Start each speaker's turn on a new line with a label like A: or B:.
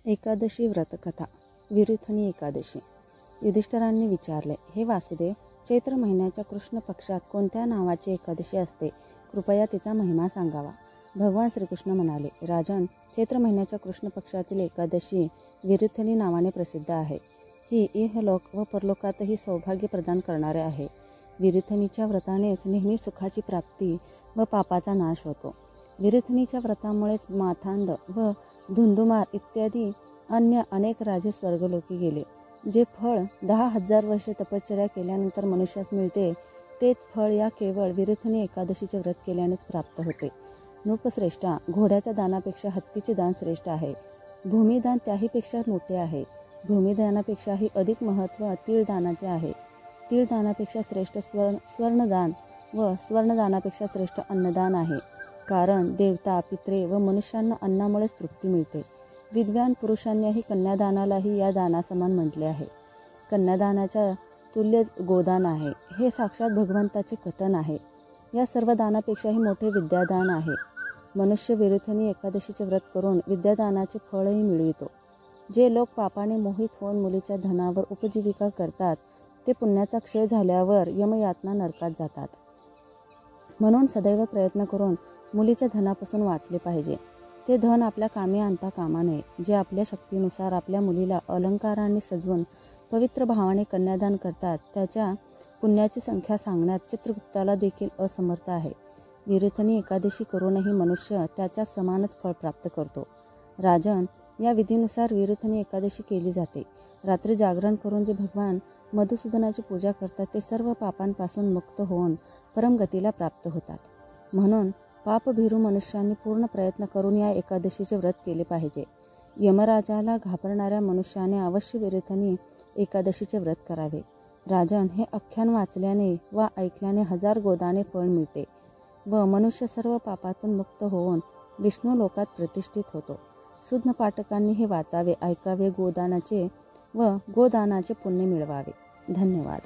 A: एकादशी व्रतकथा. विरुथनी एकादशी. युधिष्ठिरांनी विचारले, हे वासुदेव, चैत्र महिन्याच्या कृष्ण पक्षात कोणत्या नावाची एकादशी असते? कृपया तिचा महिमा सांगावा. भगवान श्रीकृष्ण म्हणाले, राजन, चैत्र महिन्याच्या कृष्ण पक्षातील एकादशी विरुथनी नावाने प्रसिद्ध आहे. ही इहलोक व परलोकातही सौभाग्य प्रदान करणारे आहे. विरुथनीच्या व्रतानेच नेहमी सुखाची प्राप्ती व पापाचा नाश होतो. विरुथनीच्या व्रतामुळेच माथांद व धुंदुमार इत्यादी अन्य अनेक राजे स्वर्गलोकी गेले. जे फळ 10,000 वर्षे तपश्चर्या केल्यानंतर मनुष्यास मिळते, तेच फळ या केवळ विरुथनी एकादशीचे व्रत केल्यानेच प्राप्त होते. नृपश्रेष्ठा, घोड्याच्या दानापेक्षा हत्तीचे दान श्रेष्ठ आहे. भूमिदान त्याहीपेक्षा मोठे आहे. भूमिदानापेक्षाही अधिक महत्त्व तीळदानाचे आहे. तीळदानापेक्षा श्रेष्ठ स्वर्णदान व स्वर्णदानापेक्षा श्रेष्ठ अन्नदान आहे. कारण देवता, पित्रे व मनुष्यांना अन्नामुळेच तृप्ती मिळते. विद्वान पुरुषांनीही कन्यादानालाही या दानासमान म्हटले आहे. कन्यादानाच्या तुल्य गोदान आहे. हे साक्षात भगवंताचे कथन आहे. या सर्व दानापेक्षाही मोठे विद्यादान आहे. मनुष्य विरुथनी एकादशीचे व्रत करून विद्यादानाचे फळही मिळवितो. जे लोक पापाने मोहित होऊन मुलीच्या धनावर उपजीविका करतात, ते पुण्याचा क्षय झाल्यावर यमयातना नरकात जातात. म्हणून सदैव प्रयत्न करून मुलीच्या धनापासून वाचले पाहिजे. ते धन आपल्या कामी आणता कामा नये. जे आपल्या शक्तीनुसार आपल्या मुलीला अलंकारांनी सजवून पवित्र भावाने कन्यादान करतात, त्याच्या पुण्याची संख्या सांगण्यात चित्रगुप्ताला देखील असमर्थ आहे. विरुथनी एकादशी करूनही मनुष्य त्याच्या समानच फळ प्राप्त करतो. राजन, या विधीनुसार विरुथनी एकादशी केली जाते. रात्री जागरण करून जे भगवान मधुसूदनाची पूजा करतात, ते सर्व पापांपासून मुक्त होऊन परमगतीला प्राप्त होतात. म्हणून पापभीरू मनुष्यांनी पूर्ण प्रयत्न करून या एकादशीचे व्रत केले पाहिजे. यमराजाला घाबरणाऱ्या मनुष्याने अवश्य विरुथनी एकादशीचे व्रत करावे. राजन, हे आख्यान वाचल्याने वा ऐकल्याने 1000 गोदाने फळ मिळते व मनुष्य सर्व पापातून मुक्त होऊन विष्णू लोकात प्रतिष्ठित होतो. शुद्ध पाठकांनी हे वाचावे, ऐकावे, गोदानाचे पुण्य मिळवावे. धन्यवाद.